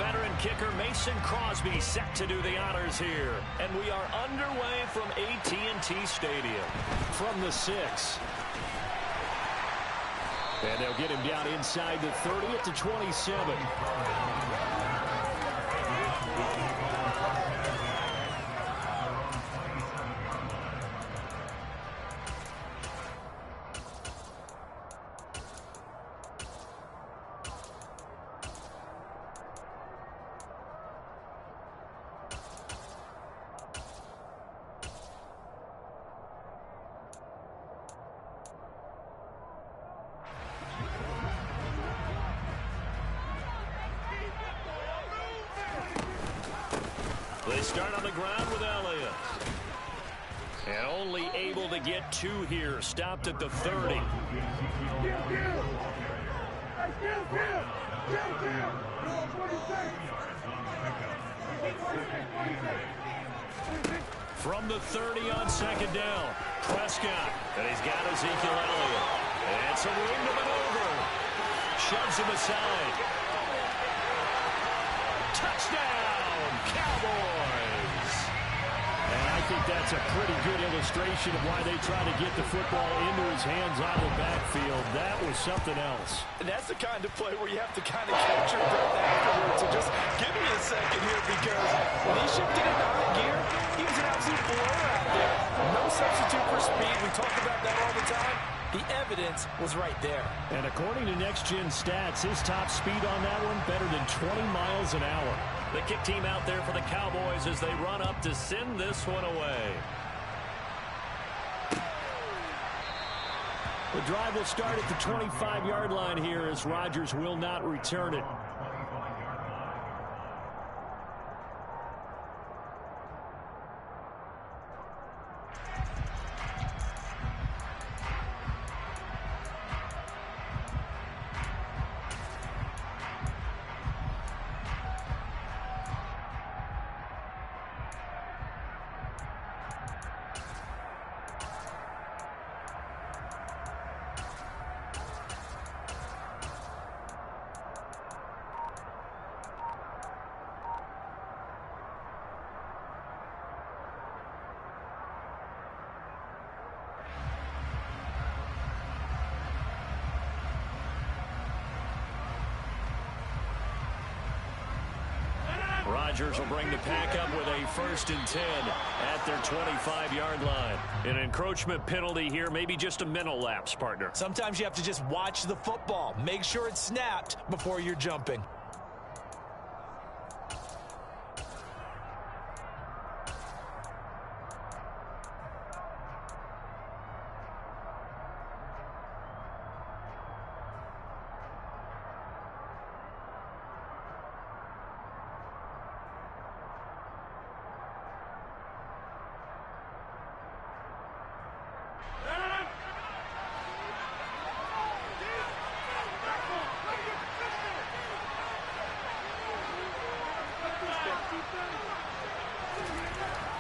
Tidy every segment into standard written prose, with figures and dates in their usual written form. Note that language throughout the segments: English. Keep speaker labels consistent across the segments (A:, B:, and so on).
A: veteran kicker Mason Crosby set to do the honors here. And we are underway from AT&T Stadium. From the 6. And they'll get him down inside the 30 at the 27. They start on the ground with Elliott. And only able to get 2 here. Stopped at the 30. From the 30 on second down. Prescott. And he's got Ezekiel Elliott. And some room to maneuver. Shoves him aside. Touchdown, Cowboys! And I think that's a pretty good illustration of why they try to get the football into his hands out of the backfield. That was something else.
B: And that's the kind of play where you have to kind of catch your breath afterwards. So just give me a second here, because when he shifted into high gear, he was an absolute blur out there. No substitute for speed. We talk about that all the time. The evidence was right there.
A: And according to Next Gen Stats, his top speed on that one better than 20 miles an hour. The kick team out there for the Cowboys as they run up to send this one away. The drive will start at the 25-yard line here as Rodgers will not return it. Rodgers will bring the pack up with a 1st and 10 at their 25-yard line. An encroachment penalty here, maybe just a mental lapse, partner.
B: Sometimes you have to just watch the football. Make sure it's snapped before you're jumping.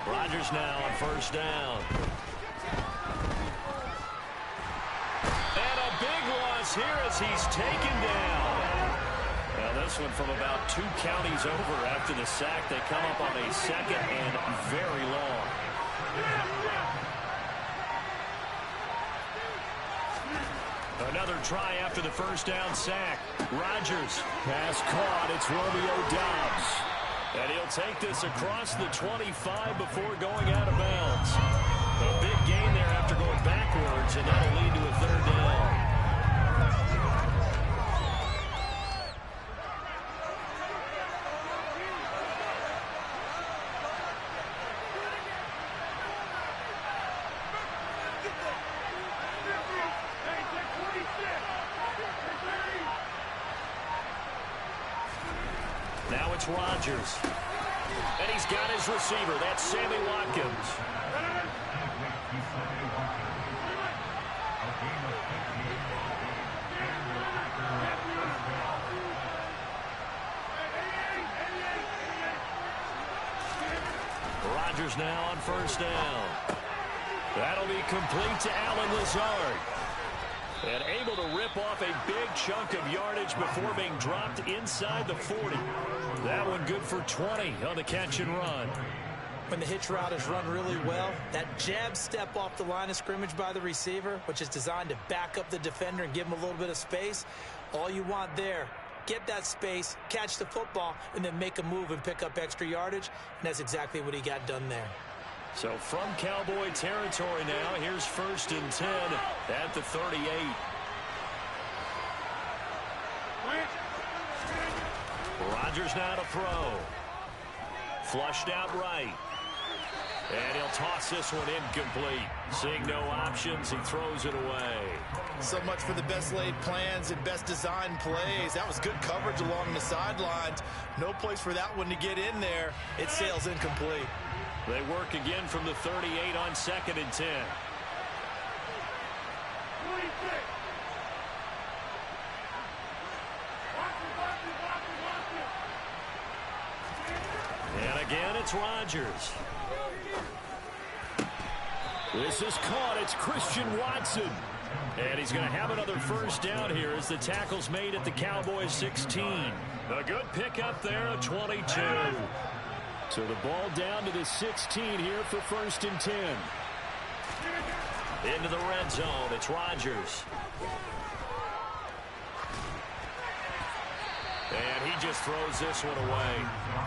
A: Rodgers now on 1st down. And a big loss here as he's taken down. Now this one from about 2 counties over after the sack. They come up on a 2nd and very long. Another try after the 1st down sack. Rodgers. Pass caught. It's Romeo Doubs. And he'll take this across the 25 before going out of bounds. A big gain there after going backwards, and that'll lead to a 3rd down. Now it's Rodgers. And he's got his receiver. That's Sammy Watkins. Rodgers now on 1st down. That'll be complete to Allen Lazard. And able to rip off a big chunk of yardage before being dropped inside the 40. That one good for 20 on the catch and run.
B: When the hitch route is run really well, that jab step off the line of scrimmage by the receiver, which is designed to back up the defender and give him a little bit of space, all you want there, get that space, catch the football, and then make a move and pick up extra yardage, and that's exactly what he got done there.
A: So from Cowboy territory now, here's 1st and 10 at the 38. Rodgers now to throw. Flushed out right. And he'll toss this one incomplete. Seeing no options, he throws it away.
B: So much for the best laid plans and best designed plays. That was good coverage along the sidelines. No place for that one to get in there. It sails incomplete.
A: They work again from the 38 on 2nd and 10. And again, it's Rodgers. This is caught. It's Christian Watson. And he's going to have another 1st down here as the tackle's made at the Cowboys 16. A good pickup there at 22. So the ball down to the 16 here for 1st and 10. Into the red zone. It's Rodgers. And he just throws this one away.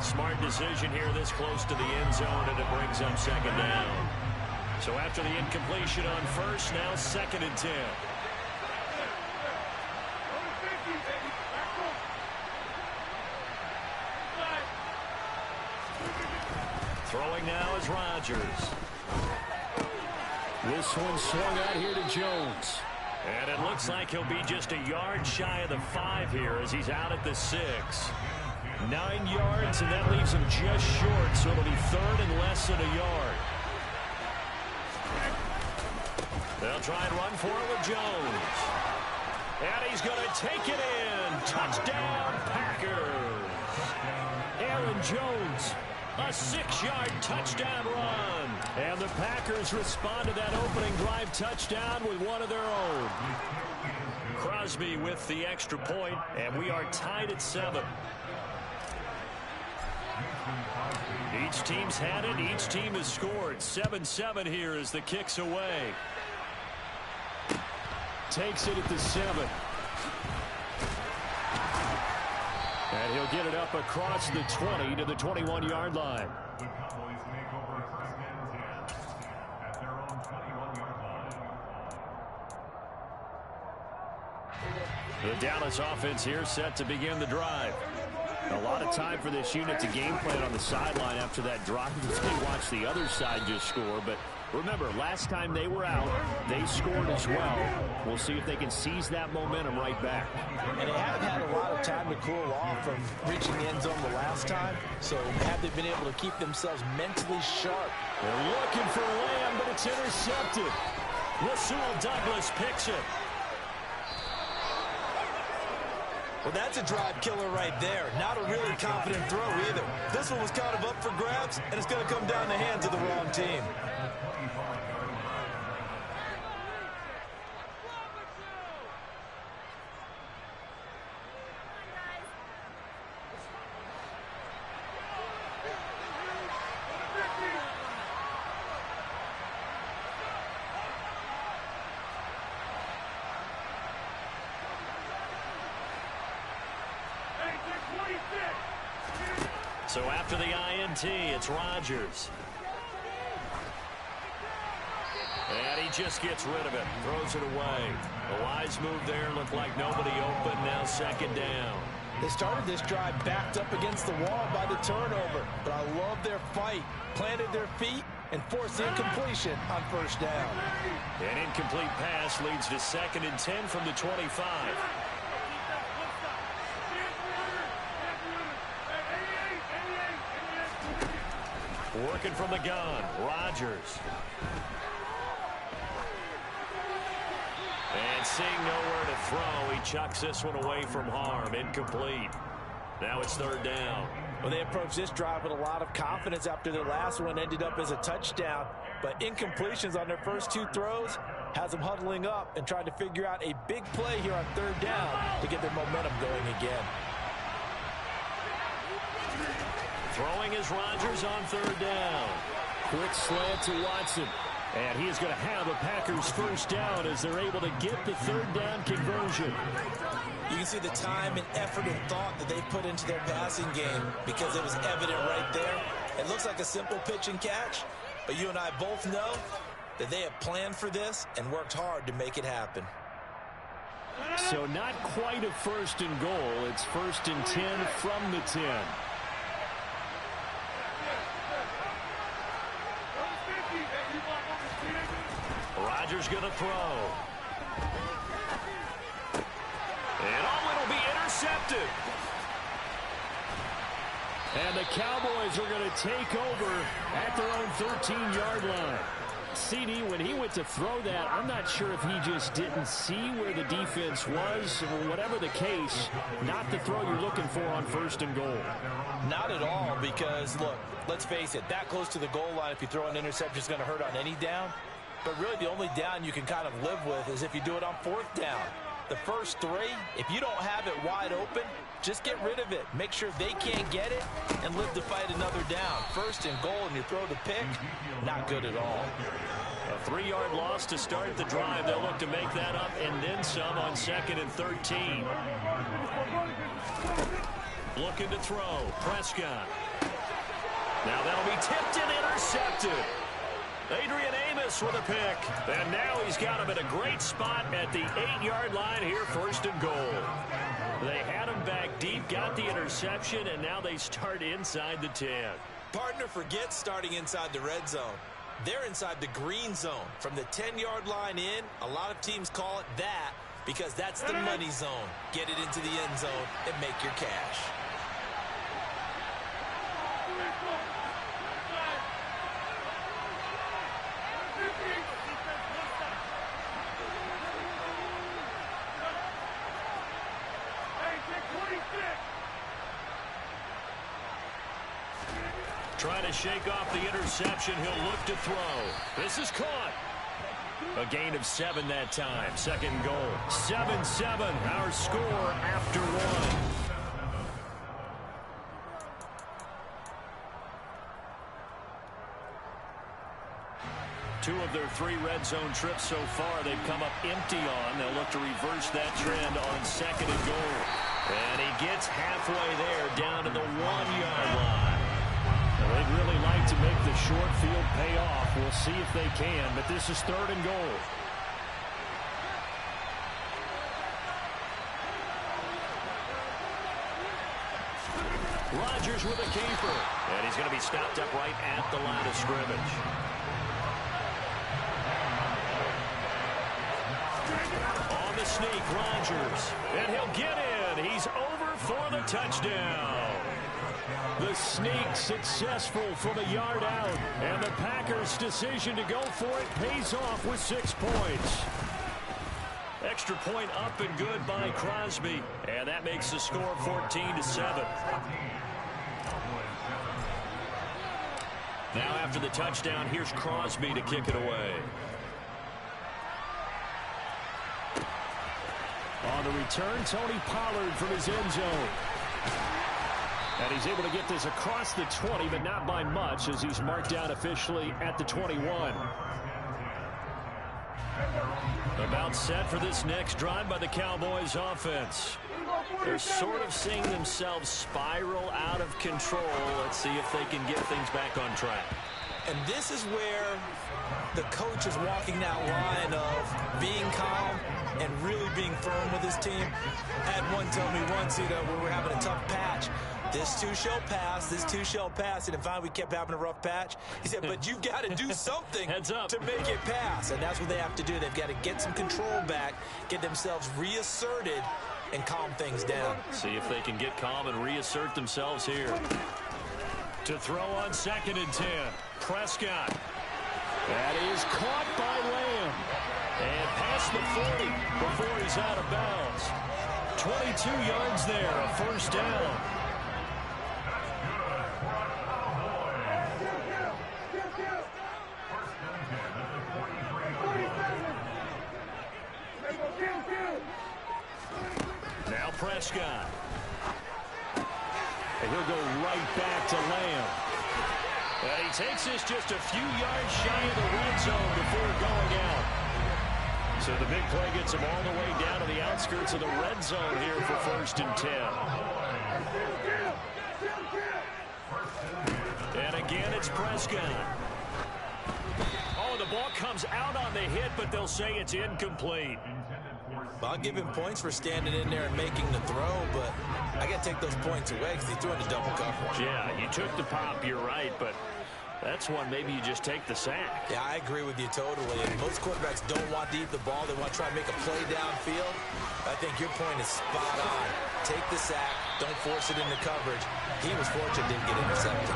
A: Smart decision here this close to the end zone, and it brings up 2nd down. So after the incompletion on 1st, now 2nd and 10. Throwing now is Rodgers. This one swung out here to Jones. And it looks like he'll be just a yard shy of the 5 here as he's out at the 6. 9 yards, and that leaves him just short, so it'll be 3rd and less than a yard. They'll try and run for it with Jones. And he's going to take it in. Touchdown, Packers. Aaron Jones, a 6-yard touchdown run. And the Packers respond to that opening drive touchdown with one of their own. Crosby with the extra point, and we are tied at 7. Each team's had it. Each team has scored. 7-7 here as the kick's away. Takes it at the 7. And he'll get it up across the 20 to the 21-yard line. The Dallas offense here set to begin the drive. A lot of time for this unit to game plan on the sideline after that drive. They watch the other side just score, but remember, last time they were out, they scored as well. We'll see if they can seize that momentum right back.
B: And they haven't had a lot of time to cool off from reaching the end zone the last time, so have they been able to keep themselves mentally sharp?
A: They're looking for Lamb, but it's intercepted. Rasul Douglas picks it.
B: Well, that's a drive killer right there. Not a really confident throw either. This one was kind of up for grabs, and it's going to come down the hands of the wrong team.
A: So after the INT, it's Rodgers. And he just gets rid of it, throws it away. A wise move there, looked like nobody open, now 2nd down.
B: They started this drive backed up against the wall by the turnover, but I love their fight. Planted their feet and forced the incompletion on 1st down.
A: An incomplete pass leads to 2nd and 10 from the 25. Working from the gun, Rodgers. And seeing nowhere to throw, he chucks this one away from harm. Incomplete. Now it's 3rd down.
B: Well, they approached this drive with a lot of confidence after their last one ended up as a touchdown. But incompletions on their first 2 throws, Has them huddling up and trying to figure out a big play here on third down to get their momentum going again.
A: Throwing is Rodgers on third down. Quick slant to Watson. And he is going to have a Packers first down as they're able to get the third down conversion.
B: You can see the time and effort and thought that they put into their passing game because it was evident right there. It looks like a simple pitch and catch, but you and I both know that they have planned for this and worked hard to make it happen.
A: So not quite a first and goal. It's first and 10 from the 10. Rodgers going to throw. And it'll be intercepted. And the Cowboys are going to take over at their own 13-yard line. CD, when he went to throw that, I'm not sure if he just didn't see where the defense was, or whatever the case, not the throw you're looking for on first and goal.
B: Not at all, because, look, let's face it, that close to the goal line, if you throw an interception, is going to hurt on any down. But really the only down you can kind of live with is if you do it on fourth down. The first three, if you don't have it wide open, just get rid of it. Make sure they can't get it and live to fight another down. First and goal and you throw the pick, not good at all.
A: A 3-yard loss to start the drive. They'll look to make that up and then some on second and 13. Looking to throw. Prescott. Now that'll be tipped and intercepted. Adrian Amos with a pick. And now he's got him in a great spot at the 8-yard line here, first and goal. They had him back deep, got the interception, and now they start inside the 10.
B: Partner, forget starting inside the red zone. They're inside the green zone. From the 10-yard line in, a lot of teams call it that because that's the money zone. Get it into the end zone and make your cash.
A: Trying to shake off the interception. He'll look to throw. This is caught. A gain of 7 that time. Second goal. 7-7. Our score after 1. Two of their 3 red zone trips so far they've come up empty on. They'll look to reverse that trend on second and goal. And he gets halfway there down to the 1-yard line. They'd really like to make the short field pay off. We'll see if they can, but this is third and goal. Rodgers with a keeper. And he's going to be stopped up right at the line of scrimmage. On the sneak, Rodgers. And he'll get in. He's over for the touchdown. The sneak successful from a yard out. And the Packers' decision to go for it pays off with 6 points. Extra point up and good by Crosby. And that makes the score 14-7. Now after the touchdown, here's Crosby to kick it away. On the return, Tony Pollard from his end zone. And he's able to get this across the 20, but not by much as he's marked down officially at the 21. About set for this next drive by the Cowboys offense. They're sort of seeing themselves spiral out of control. Let's see if they can get things back on track.
B: And this is where the coach is walking that line of being calm and really being firm with his team. I had one tell me once, when we were having a tough patch, this too shall pass, this too shall pass. And finally we kept having a rough patch. He said, but you've got to do something to make it pass. And that's what they have to do. They've got to get some control back, get themselves reasserted, and calm things down.
A: See if they can get calm and reassert themselves here. To throw on second and 10. Prescott. That is caught by Lamb. And past the 40 before he's out of bounds. 22 yards there, a first down. Prescott. And he'll go right back to Lamb. And he takes this just a few yards shy of the red zone before going out. So the big play gets him all the way down to the outskirts of the red zone here for 1st and 10. And again, it's Prescott. Oh, the ball comes out on the hit, but they'll say it's incomplete.
B: I'll give him points for standing in there and making the throw, but I got to take those points away because he threw into double coverage.
A: Yeah, you took the pop, you're right, but that's one maybe you just take the sack.
B: Yeah, I agree with you totally. And most quarterbacks don't want to eat the ball. They want to try to make a play downfield. I think your point is spot on. Take the sack. Don't force it into coverage. He was fortunate didn't get intercepted.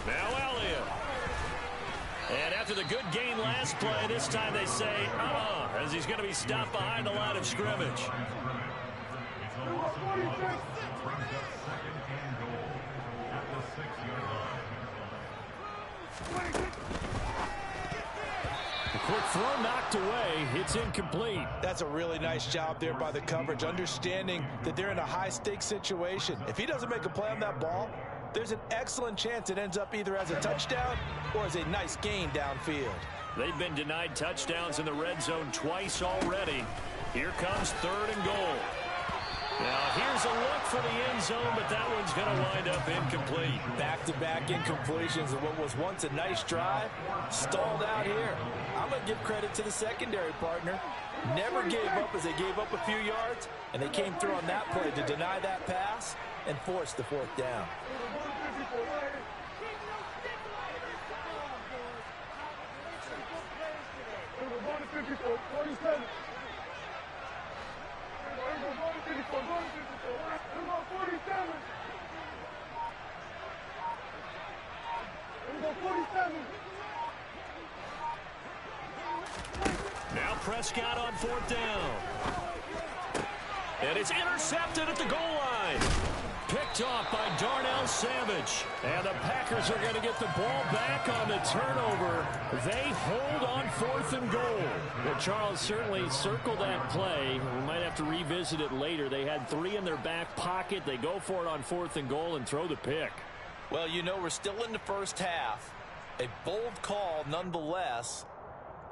A: Now Elliott. And after the good gain last play, this time they say, as he's going to be stopped behind the line of scrimmage. The quick throw knocked away. It's incomplete.
B: That's a really nice job there by the coverage, understanding that they're in a high-stakes situation. If he doesn't make a play on that ball, there's an excellent chance it ends up either as a touchdown or as a nice gain downfield.
A: They've been denied touchdowns in the red zone twice already. Here comes 3rd and goal. Now, here's a look for the end zone, but that one's going to wind up incomplete.
B: Back-to-back incompletions of what was once a nice drive, stalled out here. I'm going to give credit to the secondary partner. Never gave up as they gave up a few yards, and they came through on that play to deny that pass and force the 4th down.
A: Now Prescott on 4th down. And it's intercepted at the goal line. Picked off by Darnell Savage. And the Packers are going to get the ball back on the turnover. They hold on 4th and goal. Well, Charles, certainly circle that play. We might have to revisit it later. They had 3 in their back pocket. They go for it on 4th and goal and throw the pick.
B: Well, you know, we're still in the first half. A bold call nonetheless.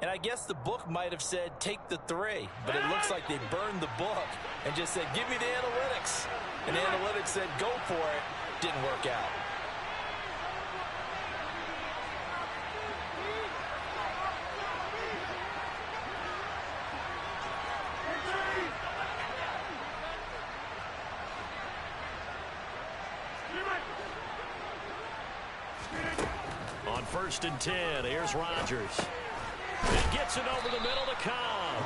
B: And I guess the book might have said take the 3. But it looks like they burned the book and just said give me the analytics. And the analytics said go for it. Didn't work out.
A: On 1st and 10, here's Rodgers. He gets it over the middle to Cobb.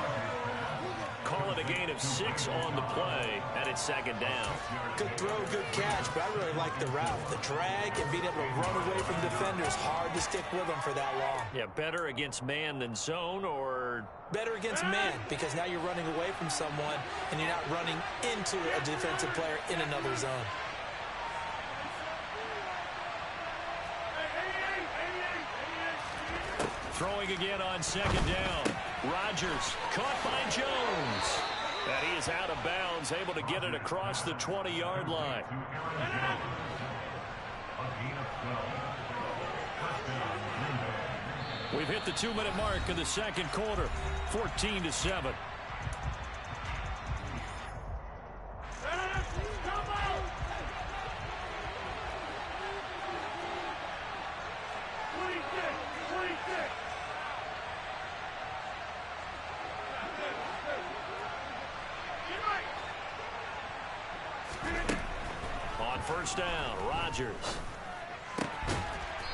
A: Call it a gain of 6 on the play, and it's 2nd down.
B: Good throw, good catch, but I really like the route. The drag and being able to run away from defenders. Hard to stick with them for that long.
A: Yeah, better against man than zone, or
B: better against man, because now you're running away from someone and you're not running into a defensive player in another zone.
A: Throwing again on 2nd down. Rodgers caught by Jones. And he is out of bounds, able to get it across the 20-yard line. We've hit the 2-minute mark of the 2nd quarter, 14-7. On 1st down, Rodgers.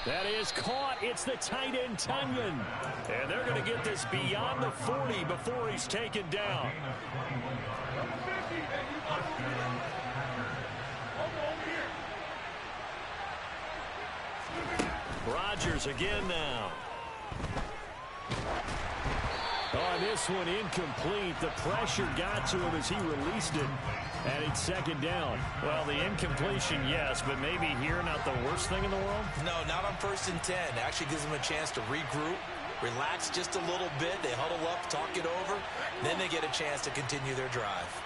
A: That is caught. It's the tight end, Tunyon. And they're going to get this beyond the 40 before he's taken down. Rodgers again now. Oh, on this one, incomplete. The pressure got to him as he released it, and it's second down. Well, the incompletion, yes, but maybe here not the worst thing in the world?
B: No, not on 1st and 10. Actually gives them a chance to regroup, relax just a little bit. They huddle up, talk it over. Then they get a chance to continue their drive.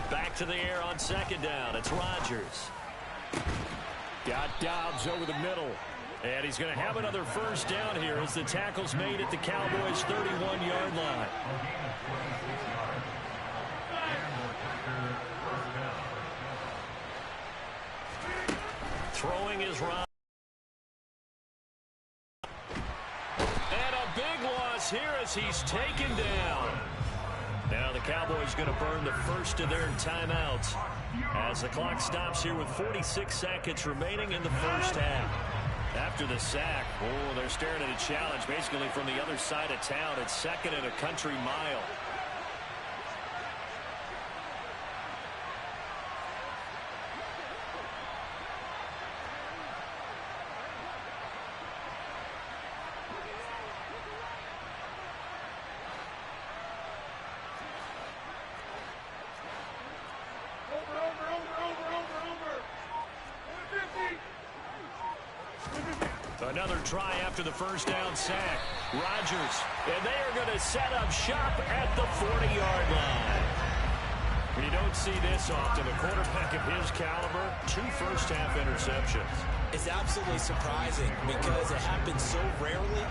A: Back to the air on second down. It's Rodgers. Got Dobbs over the middle. And he's going to have another first down here as the tackle's made at the Cowboys' 31-yard line. Throwing is Rodgers. And a big loss here as he's taken down. Now the Cowboys going to burn the first of their timeouts as the clock stops here with 46 seconds remaining in the first half. After the sack, they're staring at a challenge basically from the other side of town. It's second and a country mile. Another try after the first down sack. Rodgers, and they are going to set up shop at the 40-yard line. You don't see this often. A quarterback of his caliber, 2 first-half interceptions.
B: It's absolutely surprising because it happens so rarely.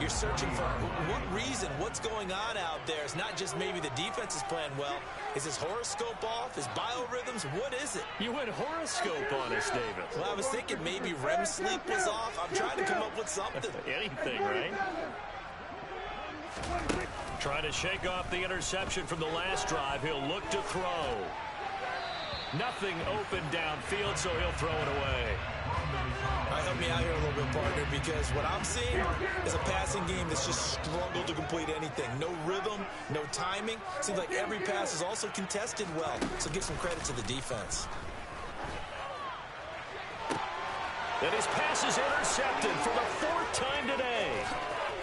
B: You're searching for what reason, what's going on out there. It's not just maybe the defense is playing well. Is his horoscope off? His biorhythms? What is it?
A: You went horoscope on us, David.
B: Well, I was thinking maybe REM sleep was off. I'm trying to come up with something.
A: Anything, right? Trying to shake off the interception from the last drive. He'll look to throw. Nothing open downfield, so he'll throw it away.
B: Help me out here a little bit, partner, because what I'm seeing is a passing game that's just struggled to complete anything. No rhythm, no timing. Seems like every pass is also contested well, so give some credit to the defense.
A: And his pass is intercepted for the 4th time today.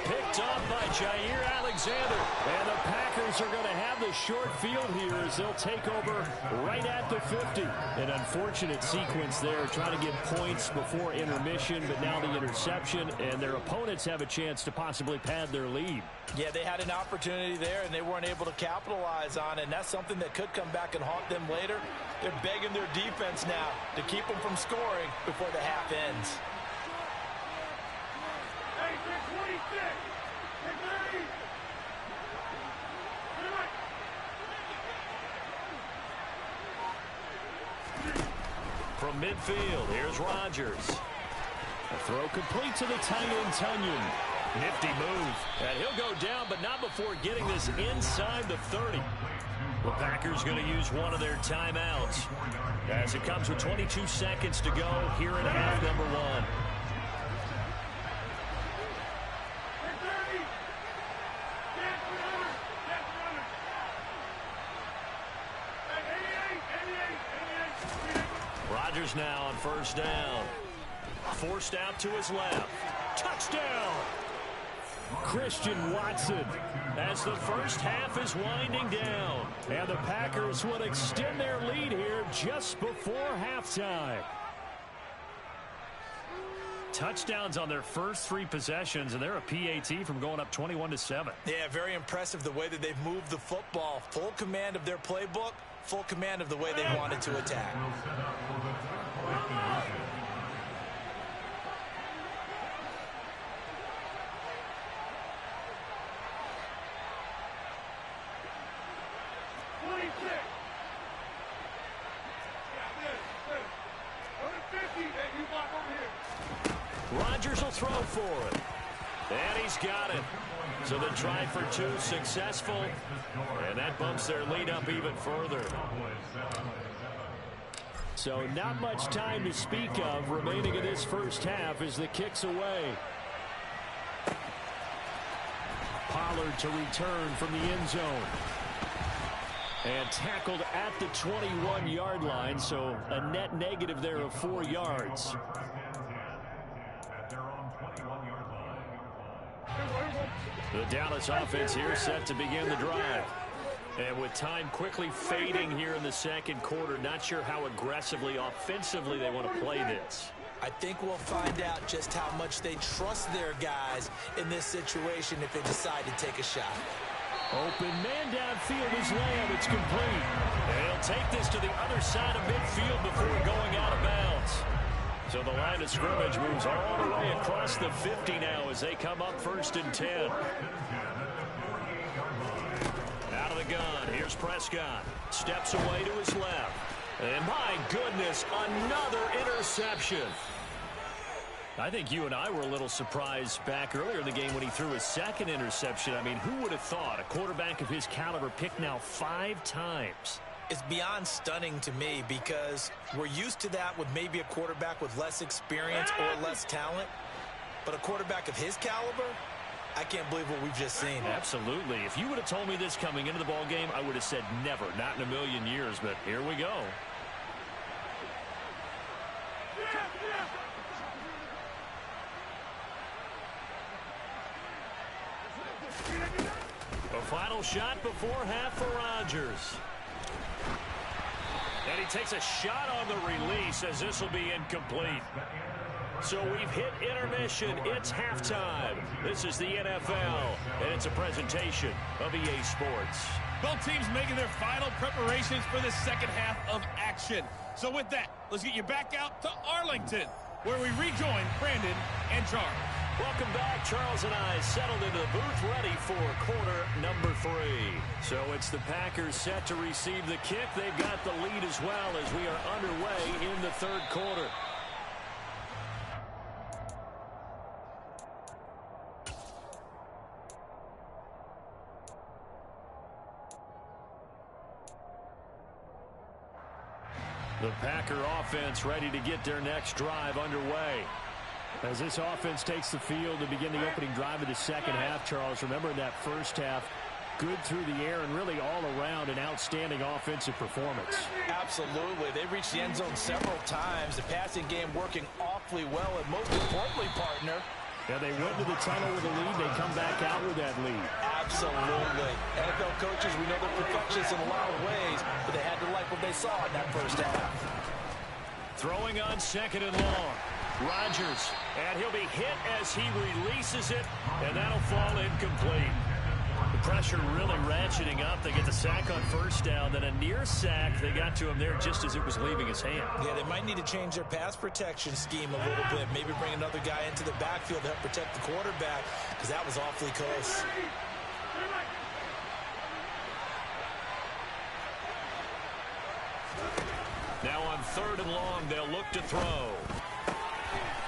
A: Picked off by Jair Alexander. And the Packers are going to have the short field here as they'll take over right at the 50. An unfortunate sequence there, trying to get points before intermission, but now the interception, and their opponents have a chance to possibly pad their lead.
B: Yeah, they had an opportunity there, and they weren't able to capitalize on it, and that's something that could come back and haunt them later. They're begging their defense now to keep them from scoring before the half ends.
A: From midfield, here's Rodgers. A throw complete to the tight end, Tunyon. Nifty move. And he'll go down, but not before getting this inside the 30. The Packers going to use one of their timeouts as it comes with 22 seconds to go here in half number 1. Rodgers now on first down. Forced out to his left. Touchdown! Christian Watson as the first half is winding down. And the Packers will extend their lead here just before halftime. Touchdowns on their first 3 possessions, and they're a PAT from going up 21-7.
B: Yeah, very impressive the way that they've moved the football. Full command of their playbook, full command of the way they wanted to attack.
A: Rodgers will throw for it. And he's got it. So the try for 2 successful. And that bumps their lead up even further. So not much time to speak of remaining in this first half as the kick's away. Pollard to return from the end zone. And tackled at the 21-yard line, so a net negative there of 4 yards. The Dallas offense here set to begin the drive. And with time quickly fading here in the second quarter, not sure how aggressively, offensively they want to play this.
B: I think we'll find out just how much they trust their guys in this situation if they decide to take a shot.
A: Open man downfield is Lamb. It's complete. And he'll take this to the other side of midfield before going out of bounds. So the line of scrimmage moves all the way across the 50 now as they come up 1st and 10. Out of the gun. Here's Prescott. Steps away to his left. And my goodness, another interception. I think you and I were a little surprised back earlier in the game when he threw his second interception. I mean, who would have thought a quarterback of his caliber picked now 5 times?
B: It's beyond stunning to me because we're used to that with maybe a quarterback with less experience or less talent. But a quarterback of his caliber, I can't believe what we've just seen.
A: Absolutely. If you would have told me this coming into the ball game, I would have said never, not in a million years. But here we go. A final shot before half for Rodgers. And he takes a shot on the release as this will be incomplete. So we've hit intermission. It's halftime. This is the NFL, and it's a presentation of EA Sports.
C: Both teams making their final preparations for the second half of action. So with that, let's get you back out to Arlington, where we rejoin Brandon and Charles.
A: Welcome back. Charles and I settled into the booth ready for quarter number 3. So it's the Packers set to receive the kick. They've got the lead as well as we are underway in the third quarter. The Packer offense ready to get their next drive underway. As this offense takes the field to begin the opening drive of the second half, Charles, remember in that first half, good through the air and really all around an outstanding offensive performance.
B: Absolutely. They reached the end zone several times. The passing game working awfully well, and most importantly, partner,
A: yeah, they went to the tunnel with a lead. They come back out with that lead.
B: Absolutely. NFL coaches, we know they're perfectionists in a lot of ways, but they had to like what they saw in that first half.
A: Throwing on 2nd and long. Rodgers, and he'll be hit as he releases it, and that'll fall incomplete. The pressure really ratcheting up. They get the sack on 1st down, then a near sack. They got to him there just as it was leaving his hand.
B: Yeah, they might need to change their pass protection scheme a little bit. Maybe bring another guy into the backfield to help protect the quarterback, because that was awfully close.
A: Now on 3rd and long, they'll look to throw.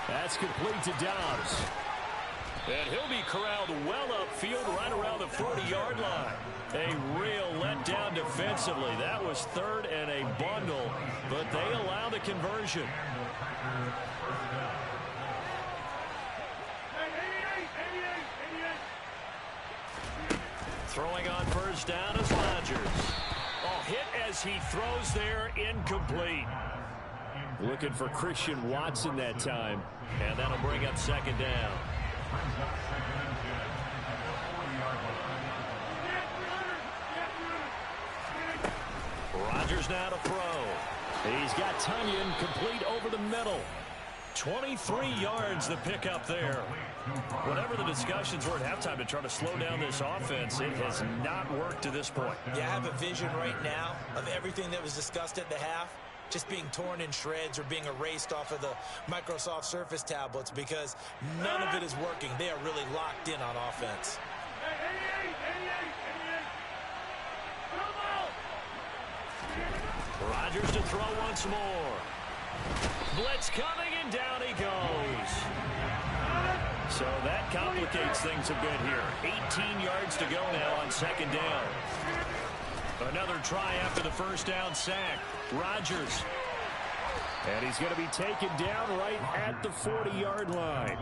A: That's complete to Dobbs. And he'll be corralled well upfield right around the 40-yard line. A real letdown defensively. That was 3rd and a bundle, but they allow the conversion. Throwing on 1st down is Rodgers. Oh, hit as he throws there, incomplete. Looking for Christian Watson that time, and that'll bring up 2nd down. Rodgers now to throw. He's got Tunyon complete over the middle. 23 yards the pickup there. Whatever the discussions were at halftime to try to slow down this offense, it has not worked to this point.
B: Yeah, I have a vision right now of everything that was discussed at the half just being torn in shreds or being erased off of the Microsoft Surface tablets because none of it is working. They are really locked in on offense.
A: Rodgers to throw once more. Blitz coming, and down he goes. So that complicates things a bit here. 18 yards to go now on 2nd down. Another try after the 1st down sack. Rodgers. And he's going to be taken down right at the 40-yard line.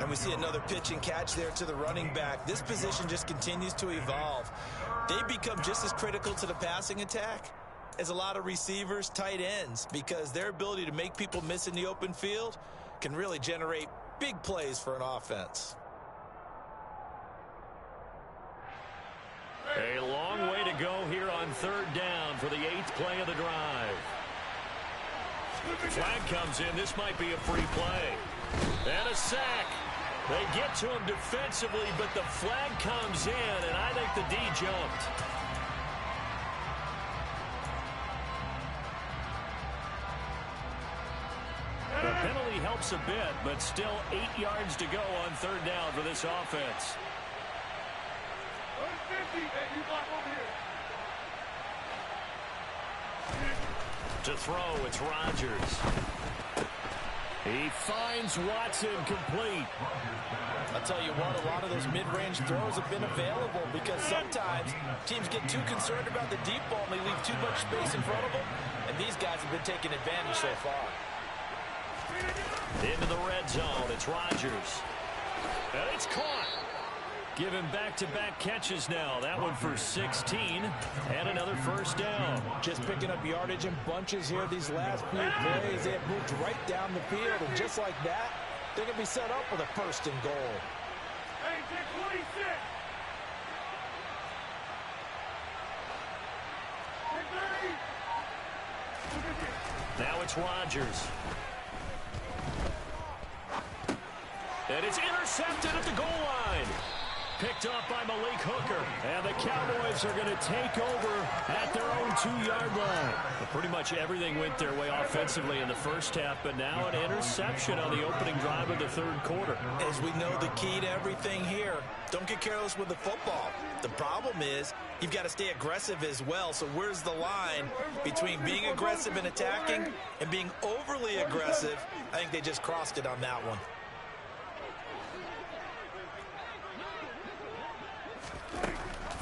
B: And we see another pitch and catch there to the running back. This position just continues to evolve. They become just as critical to the passing attack as a lot of receivers, tight ends, because their ability to make people miss in the open field can really generate big plays for an offense.
A: A long way to go here on third down for the 8th play of the drive. Flag comes in. This might be a free play. And a sack. They get to him defensively, but the flag comes in, and I think the D jumped. The penalty helps a bit, but still 8 yards to go on third down for this offense. To throw, it's Rodgers. He finds Watson complete.
B: I'll tell you what, a lot of those mid-range throws have been available because sometimes teams get too concerned about the deep ball and they leave too much space in front of them, and these guys have been taking advantage so far.
A: Into the red zone, it's Rodgers. And it's caught. Given back-to-back catches now. That one for 16 and another first down.
B: Just picking up yardage in bunches here these last few plays. They have moved right down the field, and just like that, they're going to be set up with a first and goal.
A: Now it's Rodgers. And it's intercepted at the goal line. Picked up by Malik Hooker. And the Cowboys are going to take over at their own 2-yard line. But pretty much everything went their way offensively in the first half, but now an interception on the opening drive of the third quarter.
B: As we know, the key to everything here, don't get careless with the football. The problem is you've got to stay aggressive as well. So where's the line between being aggressive and attacking and being overly aggressive? I think they just crossed it on that one.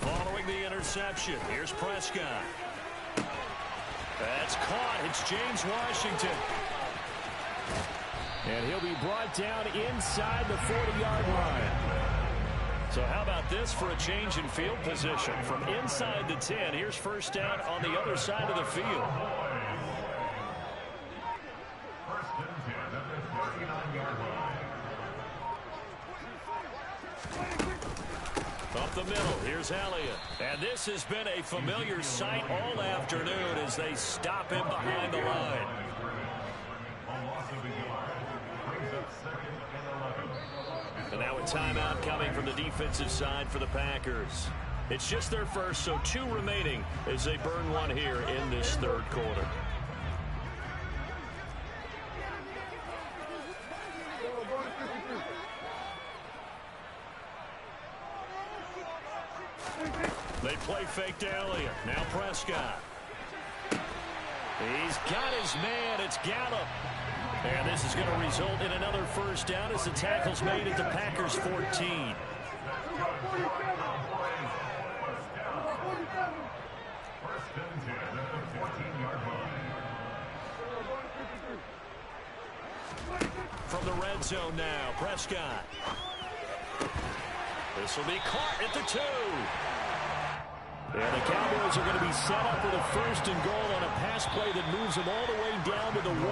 A: Following the interception, here's Prescott. That's caught. It's James Washington. And he'll be brought down inside the 40-yard line. So how about this for a change in field position? From inside the 10, here's first down on the other side of the field. Up the middle, here's Elliott. And this has been a familiar sight all afternoon as they stop him behind the line. And now a timeout coming from the defensive side for the Packers. It's just their first, so 2 remaining as they burn one here in this third quarter. They play fake to Elliott. Now Prescott. He's got his man. It's Gallup. And this is going to result in another first down as the tackle's made at the Packers' 14. From the red zone now, Prescott. This will be caught at the 2. And the Cowboys are going to be set up with a first and goal on a pass play that moves them all the way down to the 1.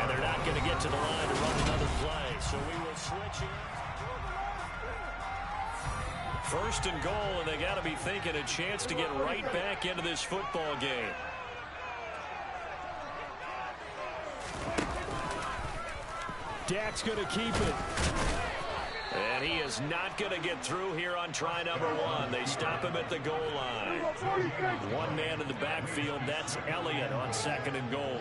A: And they're not going to get to the line to run another play. So we will switch in. First and goal, and they got to be thinking a chance to get right back into this football game. Dak's going to keep it. And he is not going to get through here on try number 1. They stop him at the goal line. One man in the backfield. That's Elliott on second and goal.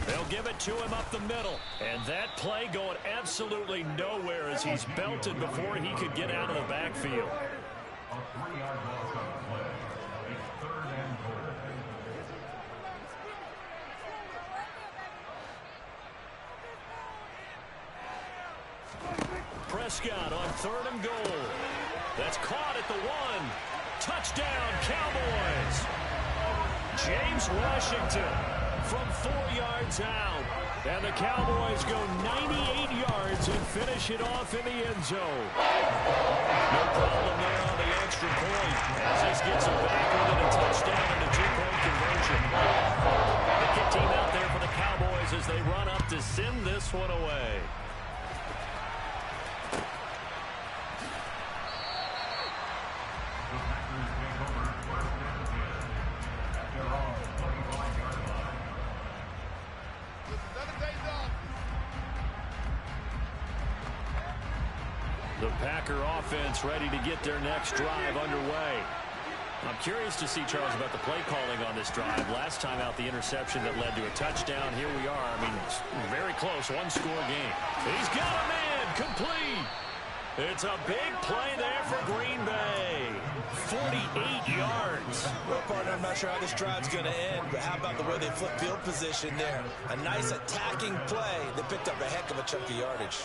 A: They'll give it to him up the middle. And that play going absolutely nowhere as he's belted before he could get out of the backfield. Prescott on third and goal. That's caught at the 1. Touchdown, Cowboys. James Washington from 4 yards out. And the Cowboys go 98 yards and finish it off in the end zone. No problem there on the extra point, as this gets them back within a touchdown and a 2-point conversion. The kick team out there for the Cowboys as they run up to send this one away. The Packer offense ready to get their next drive underway. I'm curious to see, Charles, about the play calling on this drive. Last time out, the interception that led to a touchdown. Here we are. I mean, it's very close, one-score game. He's got a man, complete. It's a big play there for Green Bay. 48 yards.
B: Well, partner, I'm not sure how this drive's going to end, but how about the way they flip field position there? A nice attacking play. They picked up a heck of a chunk of yardage.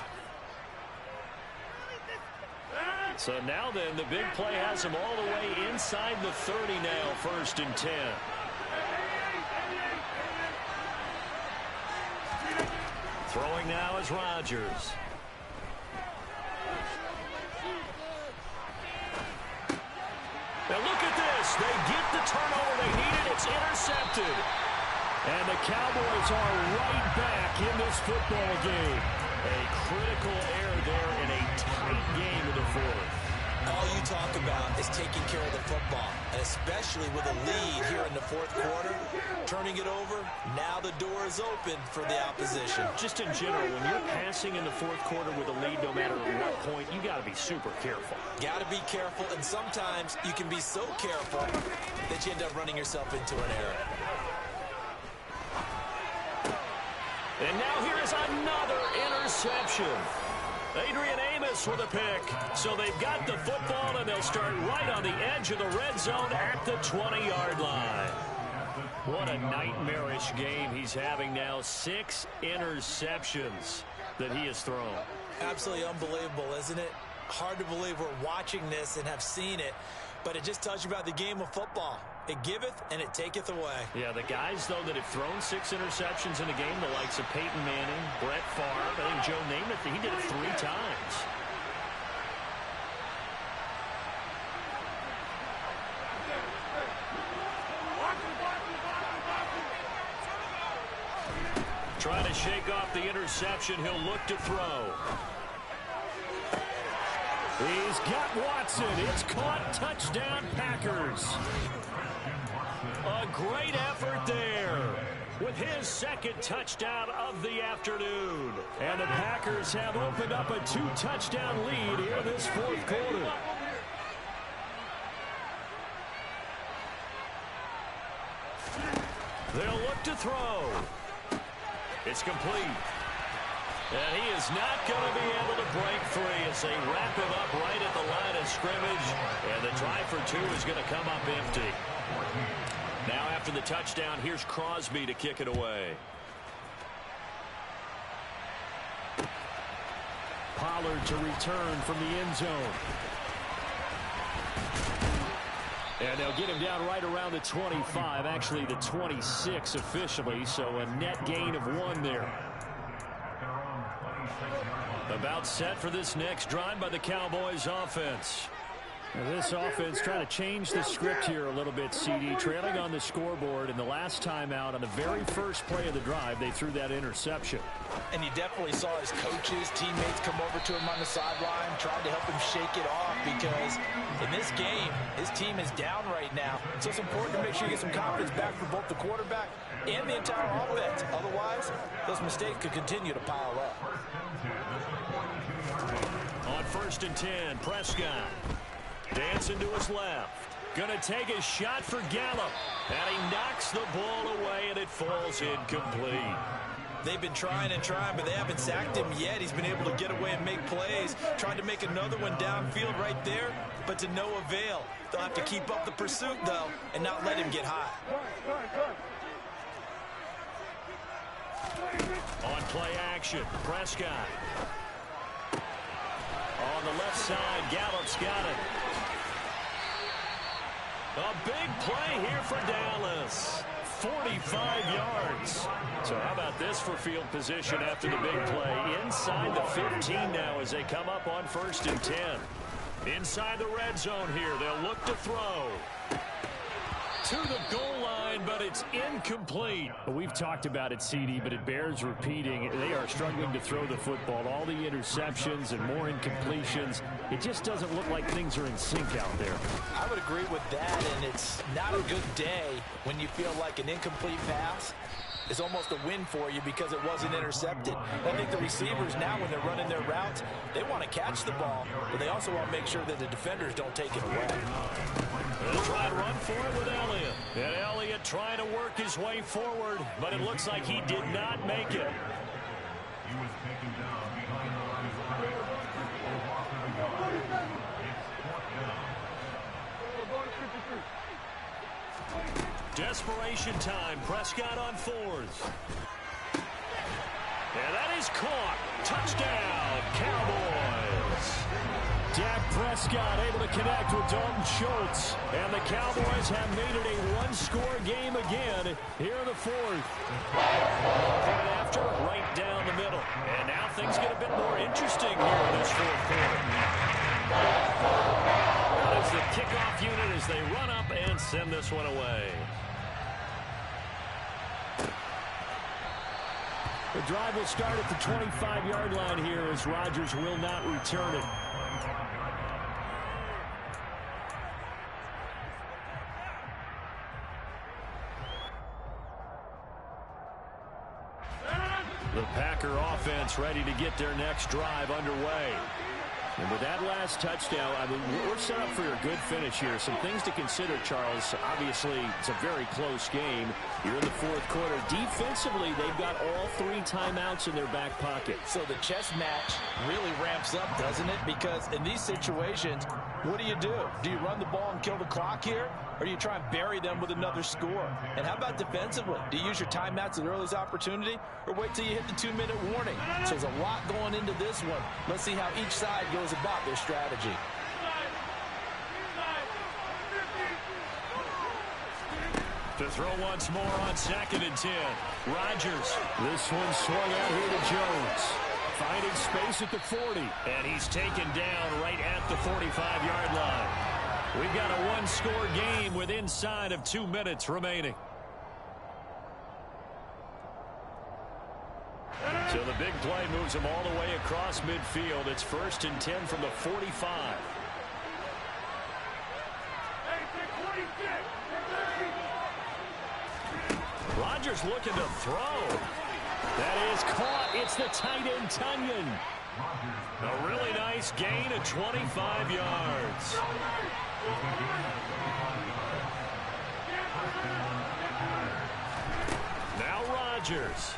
A: So now then, the big play has him all the way inside the 30 now, 1st and 10. Throwing now is Rodgers. Now look at this. They get the turnover they needed. It's intercepted. And the Cowboys are right back in this football game. A critical error there in a tight game in the 4th.
B: All you talk about is taking care of the football, and especially with a lead here in the 4th quarter, turning it over, now the door is open for the opposition.
A: Just in general, when you're passing in the 4th quarter with a lead, no matter at what point, you got to be super careful.
B: Got to be careful, and sometimes you can be so careful that you end up running yourself into an error.
A: And now here is another interception. Adrian Amos with a pick. So they've got the football, and they'll start right on the edge of the red zone at the 20-yard line. What a nightmarish game he's having now. 6 interceptions that he has thrown.
B: Absolutely unbelievable, isn't it? Hard to believe we're watching this and have seen it, but it just tells you about the game of football. It giveth and it taketh away.
A: Yeah, the guys, though, that have thrown 6 interceptions in a game, the likes of Peyton Manning, Brett Favre, I think Joe Namath, he did it 3 times. Trying to shake off the interception. He'll look to throw. He's got Watson. It's caught. Touchdown, Packers. A great effort there with his 2nd touchdown of the afternoon. And the Packers have opened up a 2-touchdown lead here in this 4th quarter. They'll look to throw. It's complete. And he is not going to be able to break free as they wrap him up right at the line of scrimmage. And the try for 2 is going to come up empty. Now after the touchdown, here's Crosby to kick it away. Pollard to return from the end zone. And they'll get him down right around the 25, actually the 26 officially, so a net gain of 1 there. About set for this next drive by the Cowboys offense. Now this offense trying to change the script here a little bit, CD. Trailing on the scoreboard, and the last time out on the very first play of the drive, they threw that interception.
B: And you definitely saw his coaches, teammates come over to him on the sideline, trying to help him shake it off, because in this game, his team is down right now. So it's important to make sure you get some confidence back for both the quarterback and the entire offense. Otherwise, those mistakes could continue to pile up.
A: On 1st and 10, Prescott. Dancing to his left. Gonna take a shot for Gallup. And he knocks the ball away, and it falls incomplete.
B: They've been trying and trying, but they haven't sacked him yet. He's been able to get away and make plays. Tried to make another one downfield right there, but to no avail. They'll have to keep up the pursuit, though, and not let him get high.
A: On play action, Prescott. On the left side, Gallup's got it. A big play here for Dallas. 45 yards. So how about this for field position after the big play? Inside the 15 now as they come up on 1st and 10. Inside the red zone here. They'll look to throw. To the goal line, but it's incomplete.
D: We've talked about it, CD, but it bears repeating. They are struggling to throw the football. All the interceptions and more incompletions. It just doesn't look like things are in sync out there.
B: I would agree with that, and it's not a good day when you feel like an incomplete pass is almost a win for you because it wasn't intercepted. I think the receivers now, when they're running their routes, they want to catch the ball, but they also want to make sure that the defenders don't take it away.
A: They'll try to run for it with Elliott. And Elliott trying to work his way forward, but it looks like he did not make it. Desperation time. Prescott on 4th. And that is caught. Touchdown, Cowboys.
D: Dak Prescott able to connect with Dalton Schultz.
A: And the Cowboys have made it a one-score game again here in the 4th. And after, right down the middle. And now things get a bit more interesting here in this 4th quarter. That is the kickoff unit as they run up and send this one away.
D: The drive will start at the 25-yard line here as Rodgers will not return it.
A: The Packer offense ready to get their next drive underway. And with that last touchdown, I mean, we're set up for a good finish here. Some things to consider, Charles. Obviously, it's a very close game. You're in the 4th quarter. Defensively, they've got all 3 timeouts in their back pocket.
B: So the chess match really ramps up, doesn't it? Because in these situations, what do? Do you run the ball and kill the clock here? Or do you try and bury them with another score? And how about defensively? Do you use your timeouts at the earliest opportunity? Or wait till you hit the 2-minute warning? So there's a lot going into this one. Let's see how each side goes about their strategy.
A: To throw once more on 2nd and 10. Rodgers.
D: This one swung out here to Jones.
A: Finding space at the 40. And he's taken down right at the 45-yard line. We've got a one-score game with inside of 2 minutes remaining. So the big play moves him all the way across midfield. It's 1st and 10 from the 45. Rodgers looking to throw. That is caught. It's the tight end, Tunyon. A really nice gain of 25 yards. Now Rodgers.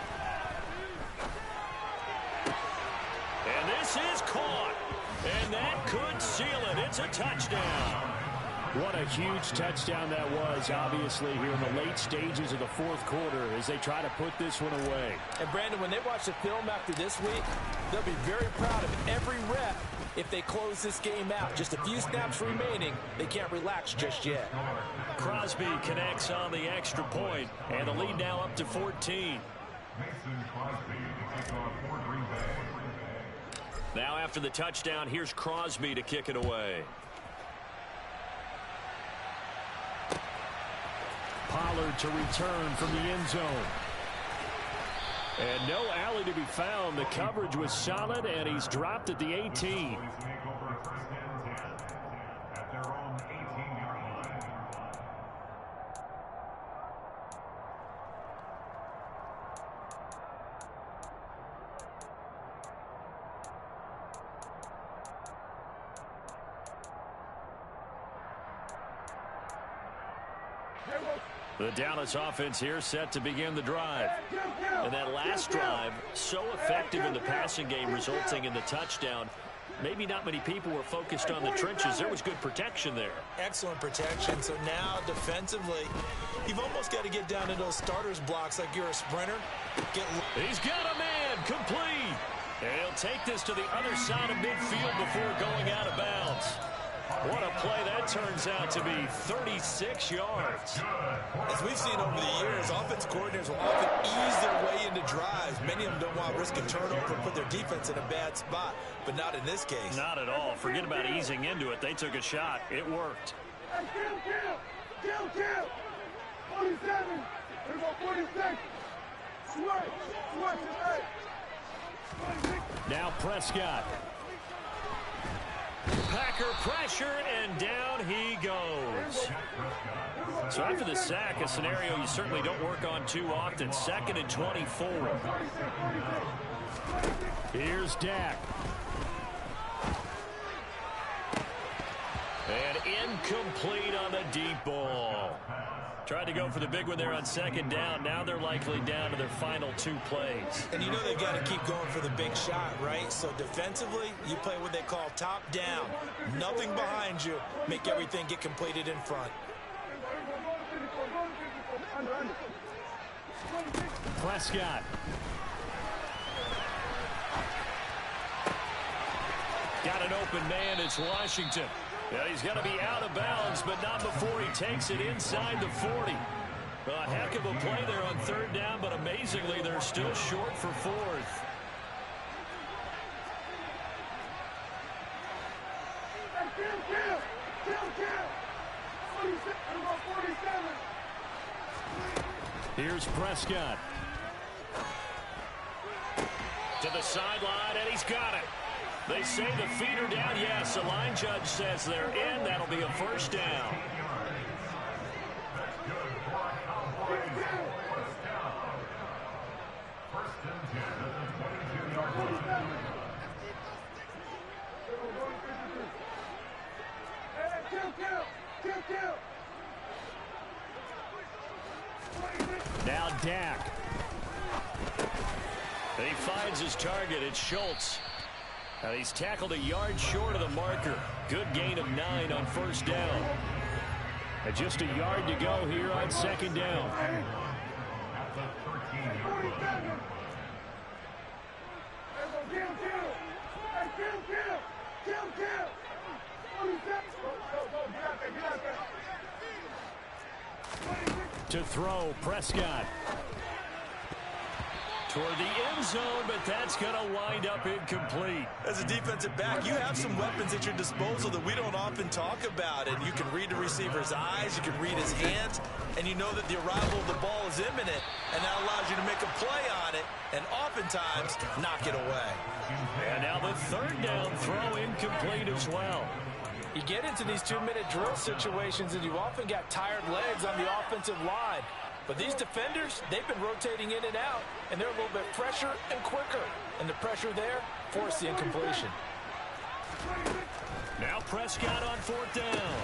A: And this is caught. And that could seal it. It's a touchdown.
D: What a huge touchdown that was, obviously, here in the late stages of the 4th quarter as they try to put this one away.
B: And, Brandon, when they watch the film after this week, they'll be very proud of every rep if they close this game out. Just a few snaps remaining. They can't relax just yet.
A: Crosby connects on the extra point, and the lead now up to 14. Now after the touchdown, here's Crosby to kick it away.
D: Pollard to return from the end zone.
A: And no alley to be found. The coverage was solid, and he's dropped at the 18. The Dallas offense here set to begin the drive. And that last drive, so effective in the passing game, resulting in the touchdown. Maybe not many people were focused on the trenches. There was good protection there.
B: Excellent protection. So now defensively, you've almost got to get down to those starters blocks like you're a sprinter.
A: He's got a man complete. And he'll take this to the other side of midfield before going out of bounds. What a play that turns out to be, 36 yards.
B: As we've seen over the years, offensive coordinators will often ease their way into drives. Many of them don't want to risk a turnover and put their defense in a bad spot, but not in this case.
A: Not at all. Forget about easing into it. They took a shot. It worked.
E: Kill! 47! There's a 46! Switch!
D: Now Prescott.
A: Packer pressure, and down he goes. So after the sack, a scenario you certainly don't work on too often. 2nd and 24.
D: Here's Dak.
A: And incomplete on the deep ball. Tried to go for the big one there on 2nd down. Now they're likely down to their final 2 plays.
B: And you know they've got to keep going for the big shot, right? So defensively, you play what they call top down. Nothing behind you. Make everything get completed in front.
D: Prescott.
A: Got an open man. It's Washington. Yeah, he's got to be out of bounds, but not before he takes it inside the 40. A heck of a play there on 3rd down, but amazingly, they're still short for 4th.
D: Here's Prescott.
A: To the sideline, and he's got it. They say the feet are down. Yes, the line judge says they're in. That'll be a 1st down.
D: Now Dak.
A: And he finds his target. It's Schultz. He's tackled a yard short of the marker. Good gain of 9 on 1st down.
D: And just a yard to go here on 2nd down. To throw, Prescott.
A: Toward the end zone, but that's going to wind up incomplete.
B: As a defensive back, you have some weapons at your disposal that we don't often talk about. And you can read the receiver's eyes, you can read his hands, and you know that the arrival of the ball is imminent, and that allows you to make a play on it, and oftentimes knock it away.
A: And now the 3rd down throw incomplete as well.
B: You get into these 2-minute drill situations, and you often got tired legs on the offensive line. But these defenders, they've been rotating in and out, and they're a little bit fresher and quicker. And the pressure there forced the incompletion.
A: Now Prescott on 4th down.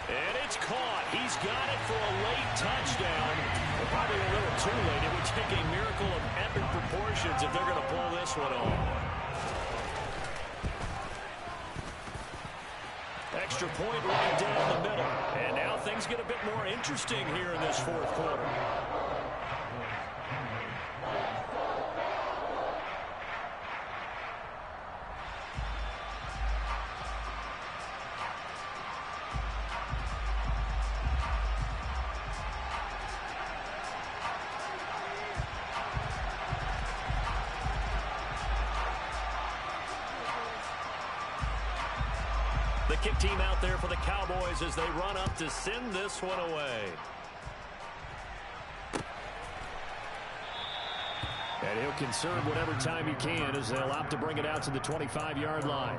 A: And it's caught. He's got it for a late touchdown. Well, probably a little too late. It would take a miracle of epic proportions if they're going to pull this one off. Extra point right down the middle. And now things get a bit more interesting here in this 4th quarter. The kick team out there for the Cowboys as they run up to send this one away.
D: And he'll conserve whatever time he can as they'll opt to bring it out to the 25-yard line.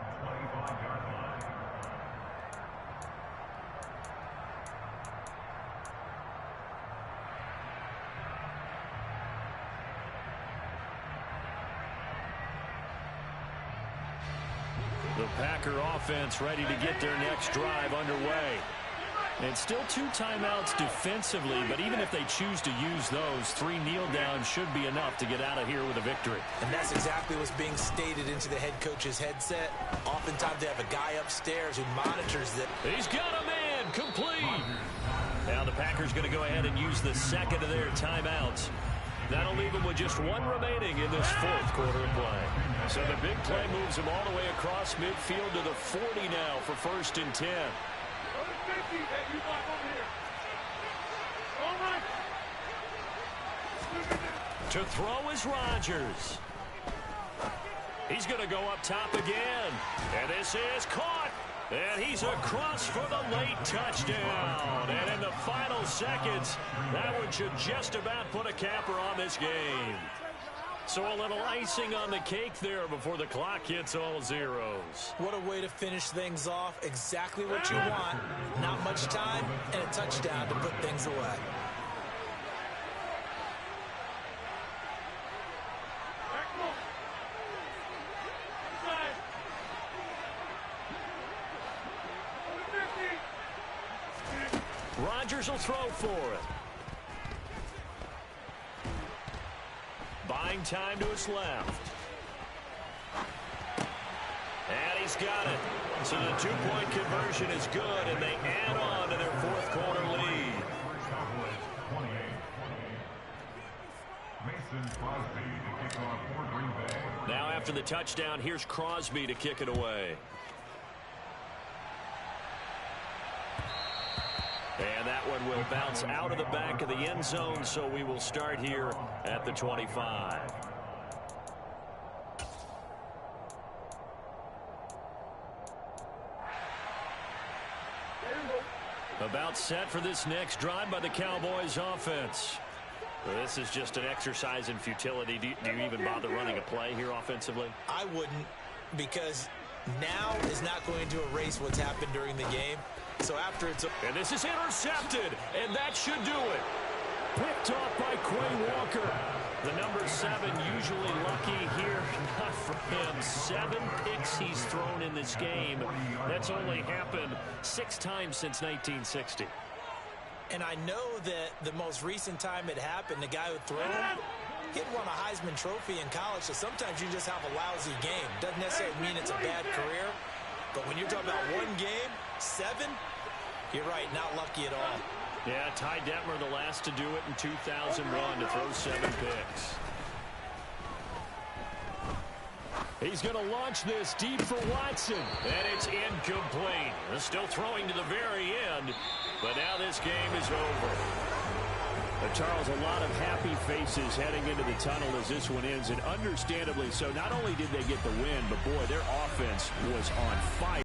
A: The Packer offense ready to get their next drive underway. And still 2 timeouts defensively, but even if they choose to use those, 3 kneel downs should be enough to get out of here with a victory.
B: And that's exactly what's being stated into the head coach's headset. Oftentimes they have a guy upstairs who monitors that.
A: He's got a man, complete. Now the Packers going to go ahead and use the 2nd of their timeouts. That'll leave him with just one remaining in this fourth quarter of play. So the big play moves him all the way across midfield to the 40 now for 1st and 10. To throw is Rodgers. He's going to go up top again. And this is caught. And he's across for the late touchdown. And in the final seconds, that one should just about put a capper on this game. So a little icing on the cake there before the clock hits all zeros.
B: What a way to finish things off. Exactly what you want. Not much time and a touchdown to put things away.
A: Rodgers will throw for it. Buying time to his left. And he's got it. So the two-point conversion is good, and they add on to their fourth quarter lead. Now after the touchdown, here's Crosby to kick it away. And that one will bounce out of the back of the end zone, so we will start here at the 25. About set for this next drive by the Cowboys offense. Well, this is just an exercise in futility. Do you even bother running a play here offensively?
B: I wouldn't, because now is not going to erase what's happened during the game. So after it's...
A: And this is intercepted, and that should do it. Picked off by Quay Walker. The number 7 usually lucky here. Not for him. 7 picks he's thrown in this game. That's only happened 6 times since 1960.
B: And I know that the most recent time it happened, the guy who threw him, he had won a Heisman Trophy in college, so sometimes you just have a lousy game. Doesn't necessarily mean it's a bad career, but when you're talking about one game, 7, you're right, not lucky at all.
A: Yeah, Ty Detmer the last to do it in 2001 to throw 7 picks. He's going to launch this deep for Watson. And it's incomplete. They're still throwing to the very end. But now this game is over. Charles, a lot of happy faces heading into the tunnel as this one ends. And understandably so. Not only did they get the win, but boy, their offense was on fire.